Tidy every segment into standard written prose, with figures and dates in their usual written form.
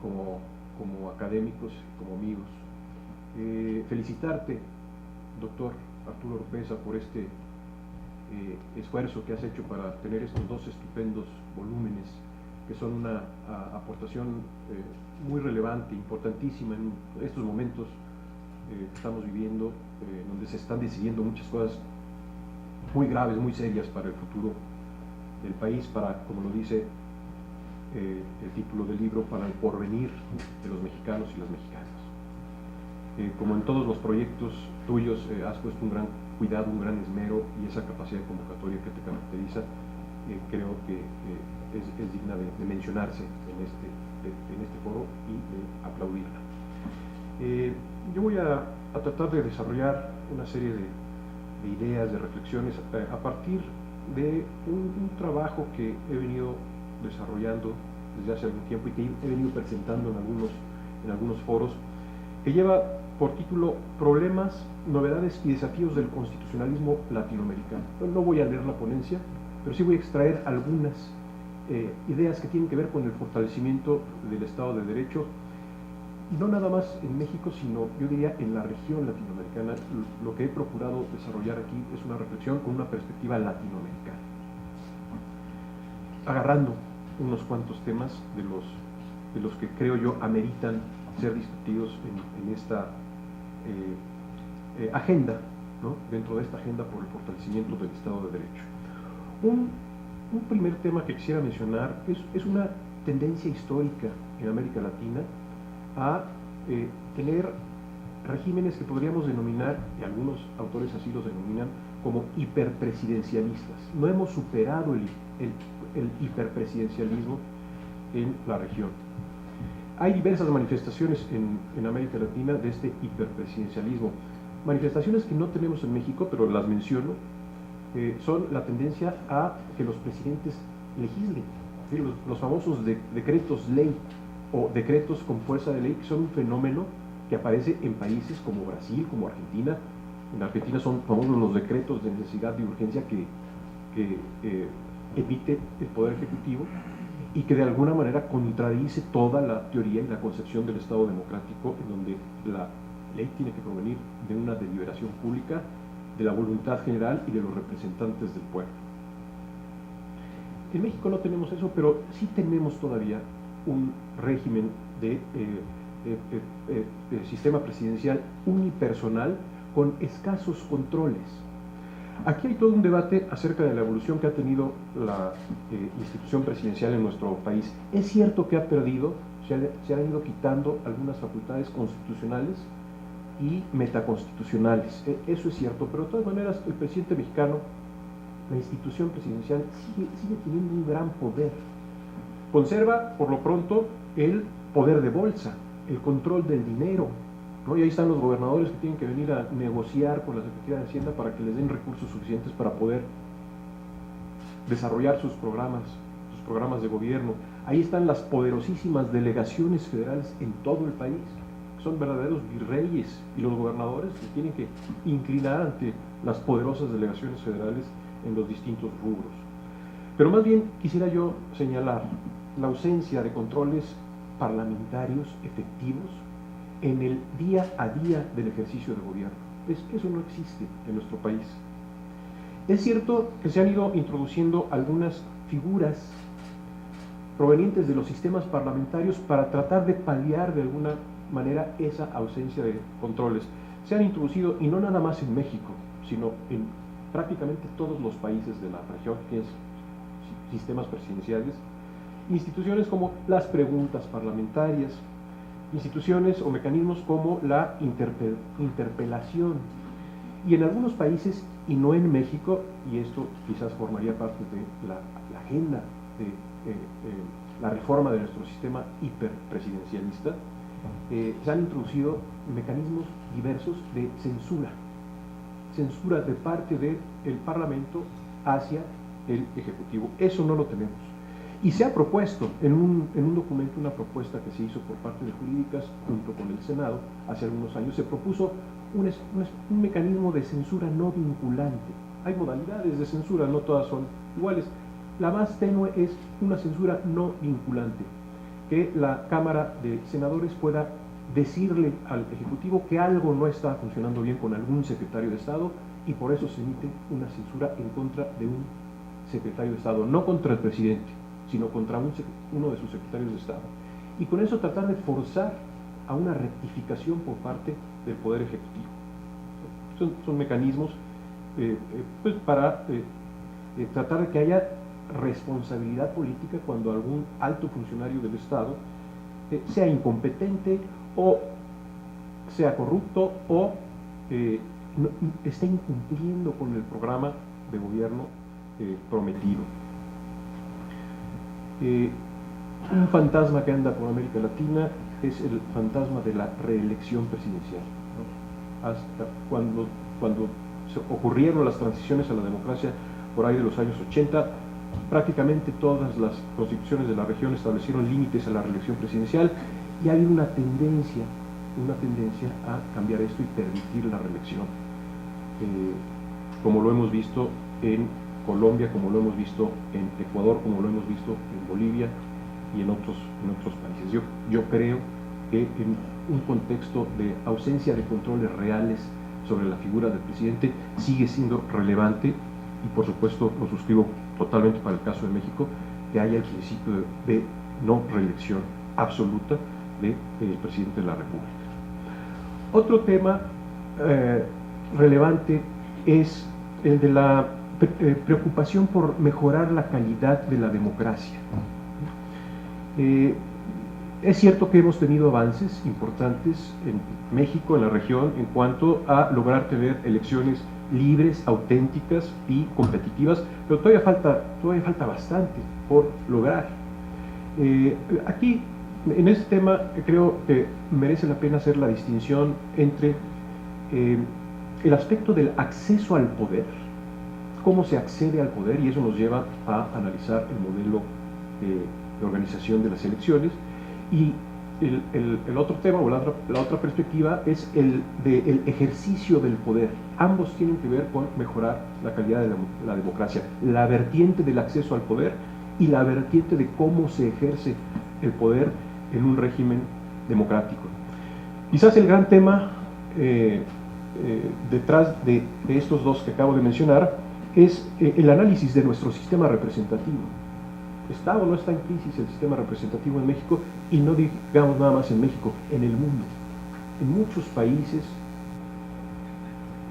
como académicos, como amigos. Felicitarte, doctor Arturo Oropeza, por este esfuerzo que has hecho para tener estos dos estupendos volúmenes, que son una aportación muy relevante, importantísima en estos momentos que estamos viviendo, donde se están decidiendo muchas cosas muy graves, muy serias para el futuro del país, para, como lo dice el título del libro, para el porvenir de los mexicanos y las mexicanas. Como en todos los proyectos tuyos, has puesto un gran cuidado, un gran esmero, y esa capacidad de convocatoria que te caracteriza, creo que es digna de mencionarse en este foro y de aplaudirla. Yo voy a tratar de desarrollar una serie de ideas, de reflexiones, a partir de un trabajo que he venido desarrollando desde hace algún tiempo y que he venido presentando en algunos foros, que lleva por título Problemas, Novedades y Desafíos del Constitucionalismo Latinoamericano. No voy a leer la ponencia, pero sí voy a extraer algunas ideas que tienen que ver con el fortalecimiento del Estado de Derecho, y no nada más en México, sino yo diría en la región latinoamericana. Lo que he procurado desarrollar aquí es una reflexión con una perspectiva latinoamericana, agarrando unos cuantos temas de los que creo yo ameritan ser discutidos en esta agenda, ¿no? Dentro de esta agenda por el fortalecimiento del Estado de Derecho. Un primer tema que quisiera mencionar es una tendencia histórica en América Latina a tener regímenes que podríamos denominar, y algunos autores así los denominan, como hiperpresidencialistas. No hemos superado el hiperpresidencialismo en la región. Hay diversas manifestaciones en América Latina de este hiperpresidencialismo. Manifestaciones que no tenemos en México, pero las menciono, son la tendencia a que los presidentes legislen, ¿sí? Los famosos decretos ley o decretos con fuerza de ley, que son un fenómeno que aparece en países como Brasil, como Argentina. En Argentina son famosos los decretos de necesidad y urgencia que emite el Poder Ejecutivo, y que de alguna manera contradice toda la teoría y la concepción del Estado democrático, en donde la ley tiene que provenir de una deliberación pública, de la voluntad general y de los representantes del pueblo. En México no tenemos eso, pero sí tenemos todavía un régimen de sistema presidencial unipersonal con escasos controles. Aquí hay todo un debate acerca de la evolución que ha tenido la institución presidencial en nuestro país. Es cierto que ha perdido, se han ido quitando algunas facultades constitucionales y metaconstitucionales, eso es cierto, pero de todas maneras el presidente mexicano, la institución presidencial, sigue teniendo un gran poder. Conserva, por lo pronto, el poder de bolsa, el control del dinero, ¿no? Y ahí están los gobernadores que tienen que venir a negociar con la Secretaría de Hacienda para que les den recursos suficientes para poder desarrollar sus programas de gobierno. Ahí están las poderosísimas delegaciones federales en todo el país, que son verdaderos virreyes, y los gobernadores se tienen que inclinar ante las poderosas delegaciones federales en los distintos rubros. Pero más bien quisiera yo señalar la ausencia de controles parlamentarios efectivos en el día a día del ejercicio de gobierno. Eso no existe en nuestro país. Es cierto que se han ido introduciendo algunas figuras provenientes de los sistemas parlamentarios para tratar de paliar de alguna manera esa ausencia de controles. Se han introducido, y no nada más en México, sino en prácticamente todos los países de la región que tienen sistemas presidenciales, instituciones como las preguntas parlamentarias, instituciones o mecanismos como la interpelación. Y en algunos países, y no en México, y esto quizás formaría parte de la agenda de la reforma de nuestro sistema hiperpresidencialista, se han introducido mecanismos diversos de censura de parte del Parlamento hacia el Ejecutivo. Eso no lo tenemos. Y se ha propuesto en un documento, una propuesta que se hizo por parte de Jurídicas junto con el Senado hace algunos años, se propuso un mecanismo de censura no vinculante. Hay modalidades de censura, no todas son iguales. La más tenue es una censura no vinculante. que la Cámara de Senadores pueda decirle al Ejecutivo que algo no está funcionando bien con algún secretario de Estado y por eso se emite una censura en contra de un secretario de Estado, no contra el presidente, sino contra uno de sus secretarios de Estado. Y con eso tratar de forzar a una rectificación por parte del Poder Ejecutivo. Son mecanismos pues para tratar de que haya responsabilidad política cuando algún alto funcionario del Estado sea incompetente o sea corrupto o no, esté incumpliendo con el programa de gobierno prometido. Un fantasma que anda por América Latina es el fantasma de la reelección presidencial, ¿no? Hasta cuando ocurrieron las transiciones a la democracia por ahí de los años 80, prácticamente todas las constituciones de la región establecieron límites a la reelección presidencial y ha habido una tendencia a cambiar esto y permitir la reelección, como lo hemos visto en Colombia, como lo hemos visto en Ecuador, como lo hemos visto en Bolivia y en otros países. Yo creo que en un contexto de ausencia de controles reales sobre la figura del presidente sigue siendo relevante, y por supuesto lo suscribo totalmente para el caso de México, que haya el principio de no reelección absoluta del presidente de la República. Otro tema relevante es el de la preocupación por mejorar la calidad de la democracia. Es cierto que hemos tenido avances importantes en México, en la región, en cuanto a lograr tener elecciones libres, auténticas y competitivas, pero todavía falta bastante por lograr. Aquí, en este tema, creo que merece la pena hacer la distinción entre el aspecto del acceso al poder, cómo se accede al poder, y eso nos lleva a analizar el modelo de organización de las elecciones, y el otro tema o la otra perspectiva es el del ejercicio del poder. Ambos tienen que ver con mejorar la calidad de la democracia, la vertiente del acceso al poder y la vertiente de cómo se ejerce el poder en un régimen democrático. Quizás el gran tema detrás de estos dos que acabo de mencionar es el análisis de nuestro sistema representativo. ¿Está o no está en crisis el sistema representativo en México? Y no digamos nada más en México, en el mundo. En muchos países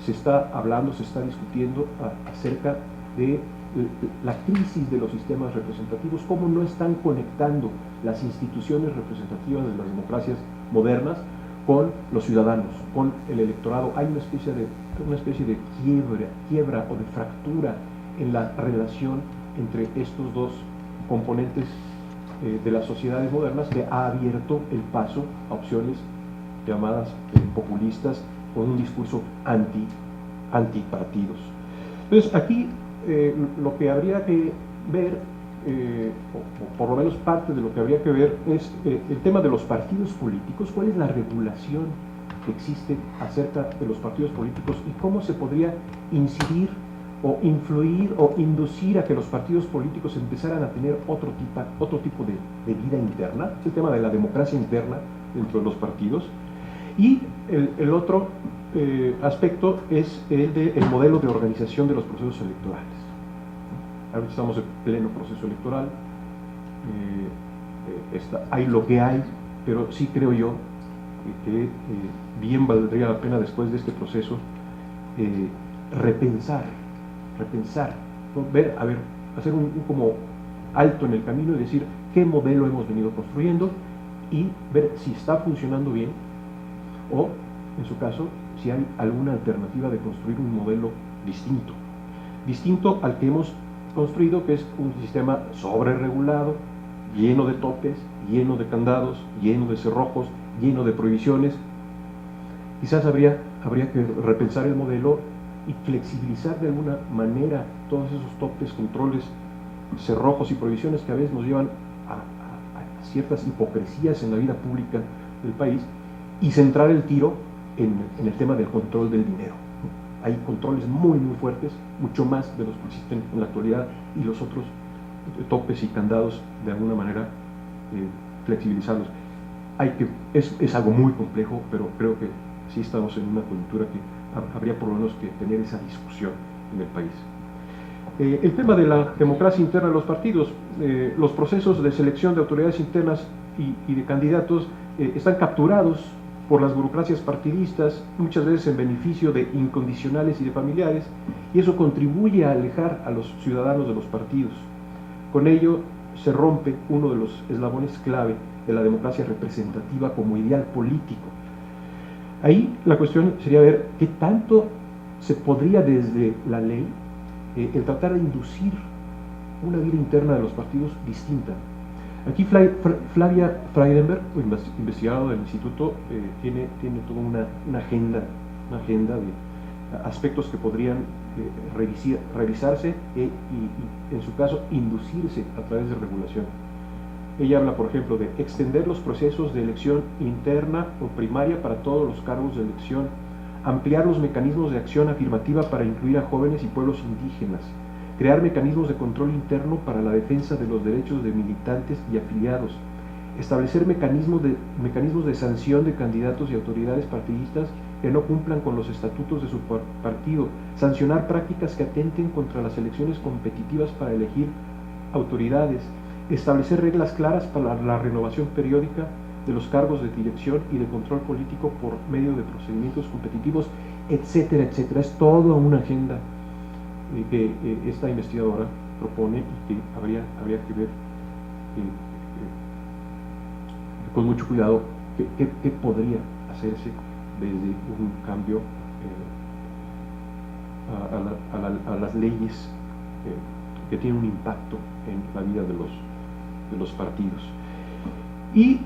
se está hablando, se está discutiendo acerca de la crisis de los sistemas representativos, cómo no están conectando las instituciones representativas de las democracias modernas con los ciudadanos, con el electorado. Hay una especie de quiebra o de fractura en la relación entre estos dos componentes de las sociedades modernas, que ha abierto el paso a opciones llamadas populistas con un discurso antipartidos. Entonces aquí lo que habría que ver, o por lo menos parte de lo que habría que ver, es el tema de los partidos políticos. ¿Cuál es la regulación que existe acerca de los partidos políticos y cómo se podría incidir o influir o inducir a que los partidos políticos empezaran a tener otro tipo de vida interna? Es el tema de la democracia interna dentro de los partidos. Y el otro aspecto es el del modelo de organización de los procesos electorales. Ahora estamos en pleno proceso electoral, hay lo que hay, pero sí creo yo que bien valdría la pena después de este proceso repensar, ¿no? Hacer un como alto en el camino y decir qué modelo hemos venido construyendo y ver si está funcionando bien o, en su caso, si hay alguna alternativa de construir un modelo distinto al que hemos construido, que es un sistema sobreregulado, lleno de topes, lleno de candados, lleno de cerrojos, lleno de prohibiciones. Quizás habría que repensar el modelo y flexibilizar de alguna manera todos esos topes, controles, cerrojos y prohibiciones que a veces nos llevan a ciertas hipocresías en la vida pública del país, y centrar el tiro en el tema del control del dinero. Hay controles muy fuertes, mucho más de los que existen en la actualidad, y los otros topes y candados de alguna manera flexibilizarlos. Es algo muy complejo, pero creo que sí estamos en una coyuntura que habría por lo menos que tener esa discusión en el país. El tema de la democracia interna de los partidos, los procesos de selección de autoridades internas y de candidatos están capturados por las burocracias partidistas, muchas veces en beneficio de incondicionales y de familiares, y eso contribuye a alejar a los ciudadanos de los partidos. Con ello se rompe uno de los eslabones clave de la democracia representativa como ideal político. Ahí la cuestión sería ver qué tanto se podría desde la ley el tratar de inducir una vida interna de los partidos distinta. Aquí Flavia Friedenberg, investigadora del instituto, tiene toda una agenda de aspectos que podrían revisarse y en su caso inducirse a través de regulación. Ella habla, por ejemplo, de extender los procesos de elección interna o primaria para todos los cargos de elección, ampliar los mecanismos de acción afirmativa para incluir a jóvenes y pueblos indígenas, crear mecanismos de control interno para la defensa de los derechos de militantes y afiliados, establecer mecanismos de sanción de candidatos y autoridades partidistas que no cumplan con los estatutos de su partido, sancionar prácticas que atenten contra las elecciones competitivas para elegir autoridades, establecer reglas claras para la renovación periódica de los cargos de dirección y de control político por medio de procedimientos competitivos, etcétera, etcétera. Es toda una agenda que esta investigadora propone y que habría que ver con mucho cuidado qué podría hacerse desde un cambio a las leyes que tienen un impacto en la vida de los partidos. Y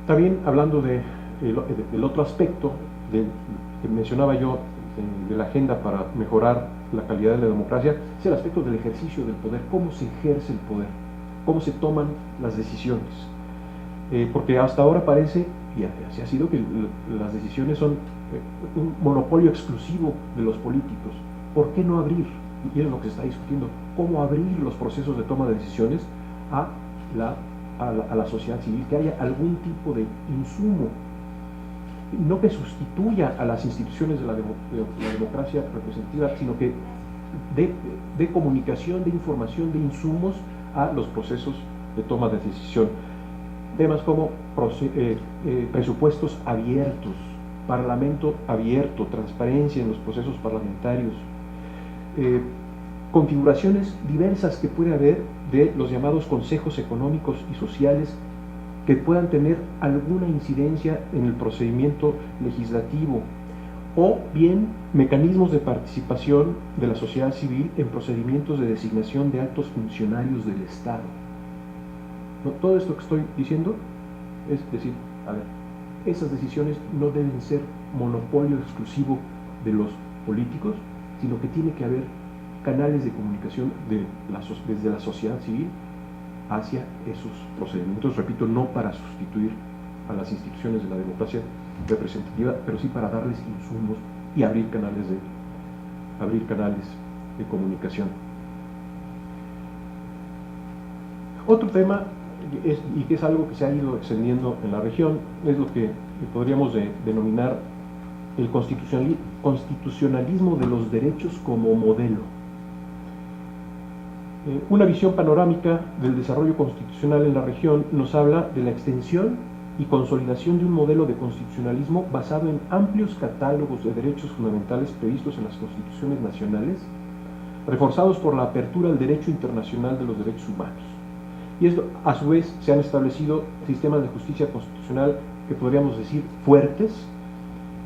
también hablando del otro aspecto que mencionaba yo de la agenda para mejorar la calidad de la democracia, es el aspecto del ejercicio del poder, cómo se ejerce el poder, cómo se toman las decisiones. Porque hasta ahora parece, y así ha sido, que las decisiones son un monopolio exclusivo de los políticos. ¿Por qué no abrir? Y es lo que se está discutiendo, cómo abrir los procesos de toma de decisiones a la sociedad civil, que haya algún tipo de insumo, no que sustituya a las instituciones de la democracia representativa, sino que de comunicación, de información, de insumos a los procesos de toma de decisión. Temas como presupuestos abiertos, parlamento abierto, transparencia en los procesos parlamentarios, configuraciones diversas que puede haber de los llamados consejos económicos y sociales que puedan tener alguna incidencia en el procedimiento legislativo, o bien mecanismos de participación de la sociedad civil en procedimientos de designación de altos funcionarios del Estado. ¿No? Todo esto que estoy diciendo es decir, a ver, esas decisiones no deben ser monopolio exclusivo de los políticos, sino que tiene que haber canales de comunicación desde la sociedad civil hacia esos procedimientos, repito, no para sustituir a las instituciones de la democracia representativa, pero sí para darles insumos y abrir canales de comunicación. Otro tema, y que es algo que se ha ido extendiendo en la región, es lo que podríamos denominar el constitucionalismo de los derechos como modelo. Una visión panorámica del desarrollo constitucional en la región nos habla de la extensión y consolidación de un modelo de constitucionalismo basado en amplios catálogos de derechos fundamentales previstos en las constituciones nacionales, reforzados por la apertura al derecho internacional de los derechos humanos. Y esto, a su vez, se han establecido sistemas de justicia constitucional que podríamos decir fuertes,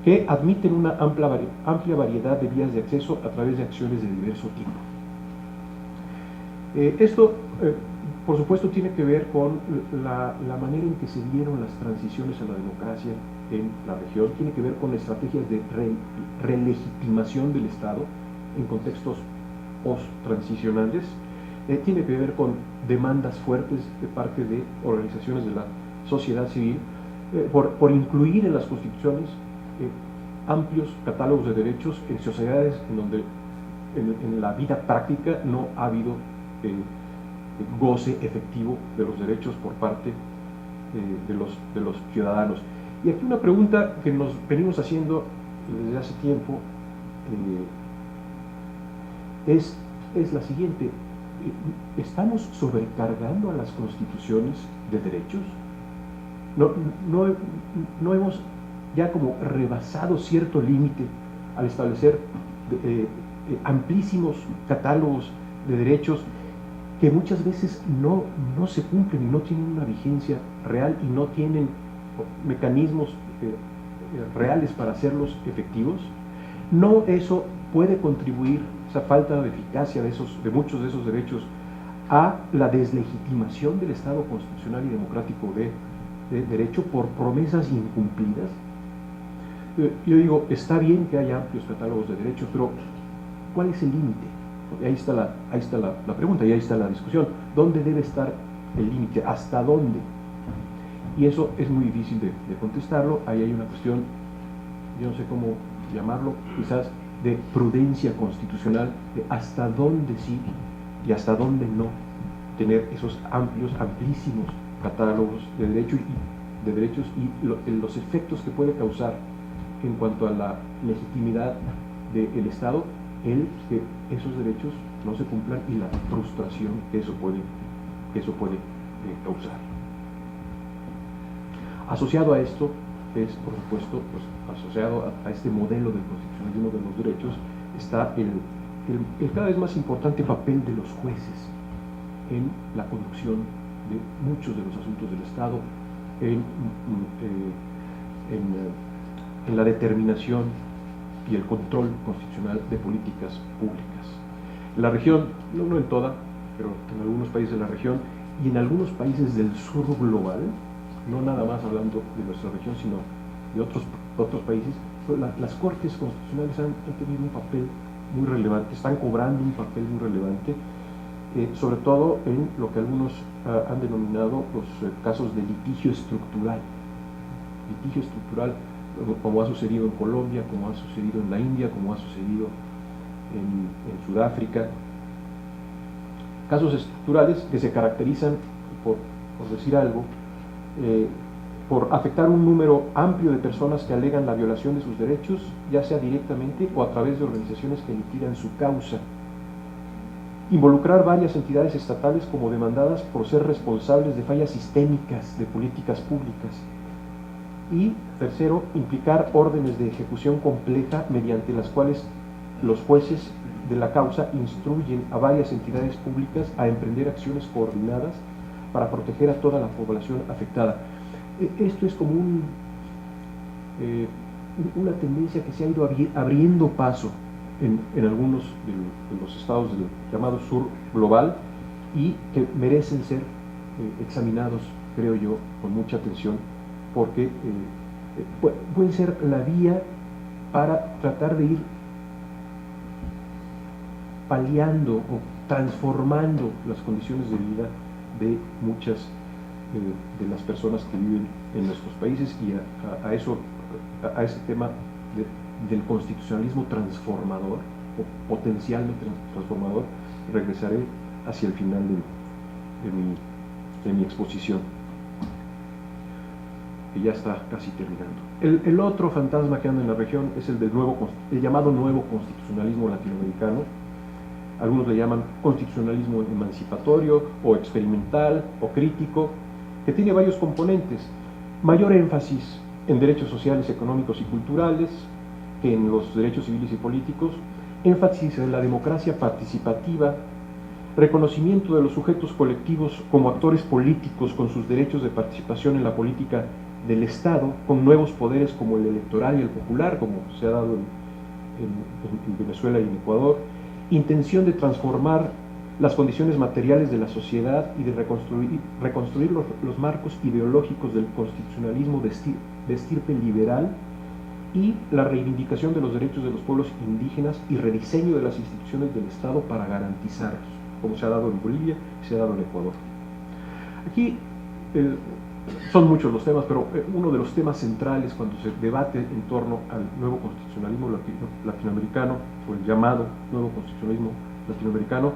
que admiten una amplia variedad de vías de acceso a través de acciones de diverso tipo. Esto, por supuesto, tiene que ver con la manera en que se dieron las transiciones a la democracia en la región, tiene que ver con estrategias de relegitimación del Estado en contextos post-transicionales, tiene que ver con demandas fuertes de parte de organizaciones de la sociedad civil por incluir en las constituciones amplios catálogos de derechos en sociedades en donde en la vida práctica no ha habido goce efectivo de los derechos por parte de los ciudadanos. Y aquí una pregunta que nos venimos haciendo desde hace tiempo es la siguiente. ¿Estamos sobrecargando a las constituciones de derechos? ¿No hemos ya como rebasado cierto límite al establecer amplísimos catálogos de derechos que muchas veces no se cumplen y no tienen una vigencia real y no tienen mecanismos reales para hacerlos efectivos? ¿No eso puede contribuir, esa falta de eficacia de muchos de esos derechos, a la deslegitimación del Estado constitucional y democrático de derecho por promesas incumplidas? Yo digo, está bien que haya amplios catálogos de derechos, pero ¿cuál es el límite? Ahí está la pregunta y ahí está la discusión. ¿Dónde debe estar el límite? ¿Hasta dónde? Y eso es muy difícil de contestarlo. Ahí hay una cuestión, yo no sé cómo llamarlo, quizás de prudencia constitucional, de hasta dónde sí y hasta dónde no tener esos amplísimos catálogos de derechos y los efectos que puede causar en cuanto a la legitimidad del Estado, el que esos derechos no se cumplan y la frustración que eso puede causar. Asociado a esto es, por supuesto, pues, asociado a este modelo del constitucionalismo de los derechos, está el cada vez más importante papel de los jueces en la conducción de muchos de los asuntos del Estado, en la determinación y el control constitucional de políticas públicas. En la región, no en toda, pero en algunos países de la región y en algunos países del sur global, no nada más hablando de nuestra región, sino de otros países, las cortes constitucionales han tenido un papel muy relevante, están cobrando un papel muy relevante, sobre todo en lo que algunos han denominado los casos de litigio estructural. Litigio estructural, como ha sucedido en Colombia, como ha sucedido en la India, como ha sucedido en Sudáfrica. Casos estructurales que se caracterizan, por decir algo, por afectar un número amplio de personas que alegan la violación de sus derechos, ya sea directamente o a través de organizaciones que litigan su causa. Involucrar varias entidades estatales como demandadas por ser responsables de fallas sistémicas de políticas públicas. Y tercero, implicar órdenes de ejecución compleja mediante las cuales los jueces de la causa instruyen a varias entidades públicas a emprender acciones coordinadas para proteger a toda la población afectada. Esto es como una tendencia que se ha ido abriendo paso en algunos de los estados del llamado sur global y que merecen ser examinados, creo yo, con mucha atención, porque puede ser la vía para tratar de ir paliando o transformando las condiciones de vida de muchas de las personas que viven en nuestros países, y a ese tema del constitucionalismo transformador o potencialmente transformador regresaré hacia el final de mi exposición, que ya está casi terminando. El otro fantasma que anda en la región es el llamado nuevo constitucionalismo latinoamericano. Algunos le llaman constitucionalismo emancipatorio o experimental o crítico, que tiene varios componentes: mayor énfasis en derechos sociales, económicos y culturales que en los derechos civiles y políticos, énfasis en la democracia participativa, reconocimiento de los sujetos colectivos como actores políticos con sus derechos de participación en la política del Estado, con nuevos poderes como el electoral y el popular, como se ha dado en Venezuela y en Ecuador, intención de transformar las condiciones materiales de la sociedad y de reconstruir los marcos ideológicos del constitucionalismo de estirpe liberal, y la reivindicación de los derechos de los pueblos indígenas y rediseño de las instituciones del Estado para garantizarlos, como se ha dado en Bolivia y se ha dado en Ecuador. Aquí son muchos los temas, pero uno de los temas centrales cuando se debate en torno al nuevo constitucionalismo latinoamericano, o el llamado nuevo constitucionalismo latinoamericano,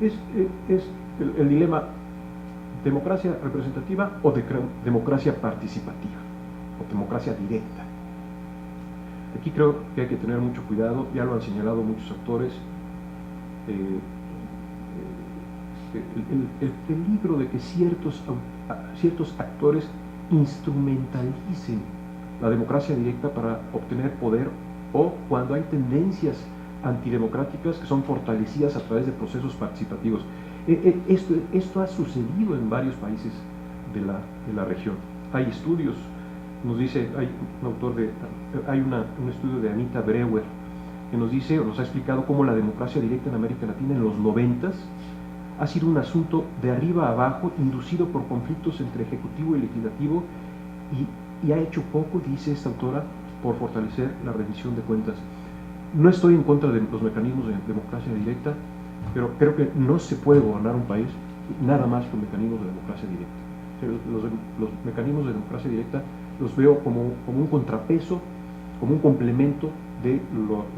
es el dilema democracia representativa o democracia participativa, o democracia directa. Aquí creo que hay que tener mucho cuidado, ya lo han señalado muchos autores, el peligro de que ciertos actores instrumentalicen la democracia directa para obtener poder, o cuando hay tendencias antidemocráticas que son fortalecidas a través de procesos participativos. Esto ha sucedido en varios países de la región. Hay estudios, nos dice, hay un estudio de Anita Brewer que nos dice, o nos ha explicado cómo la democracia directa en América Latina en los 90s ha sido un asunto de arriba a abajo, inducido por conflictos entre ejecutivo y legislativo, y ha hecho poco, dice esta autora, por fortalecer la rendición de cuentas. No estoy en contra de los mecanismos de democracia directa, pero creo que no se puede gobernar un país nada más con mecanismos de democracia directa. Los mecanismos de democracia directa los veo como un contrapeso, como un complemento de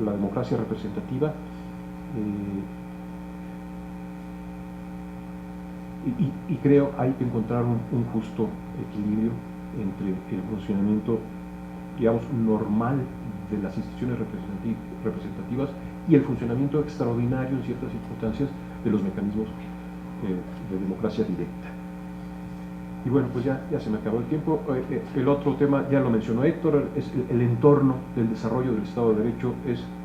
la democracia representativa, y creo hay que encontrar un justo equilibrio entre el funcionamiento, digamos, normal de las instituciones representativas y el funcionamiento extraordinario en ciertas circunstancias de los mecanismos de democracia directa. Y bueno, pues ya se me acabó el tiempo. El otro tema, ya lo mencionó Héctor, es el entorno del desarrollo del Estado de Derecho.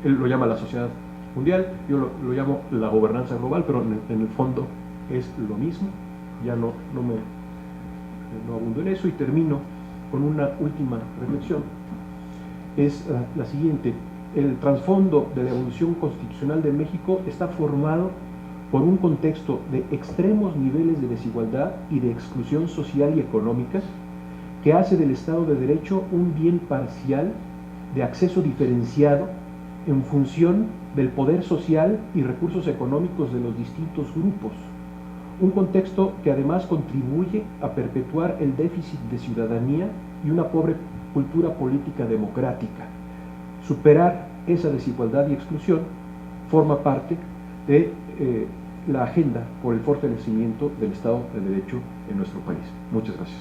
Él lo llama la sociedad mundial, yo lo llamo la gobernanza global, pero en el fondo es lo mismo. Ya no abundo en eso, y termino con una última reflexión. Es la siguiente: el trasfondo de la evolución constitucional de México está formado por un contexto de extremos niveles de desigualdad y de exclusión social y económica, que hace del Estado de Derecho un bien parcial de acceso diferenciado en función del poder social y recursos económicos de los distintos grupos. Un contexto que además contribuye a perpetuar el déficit de ciudadanía y una pobre cultura política democrática. Superar esa desigualdad y exclusión forma parte de la agenda por el fortalecimiento del Estado de Derecho en nuestro país. Muchas gracias.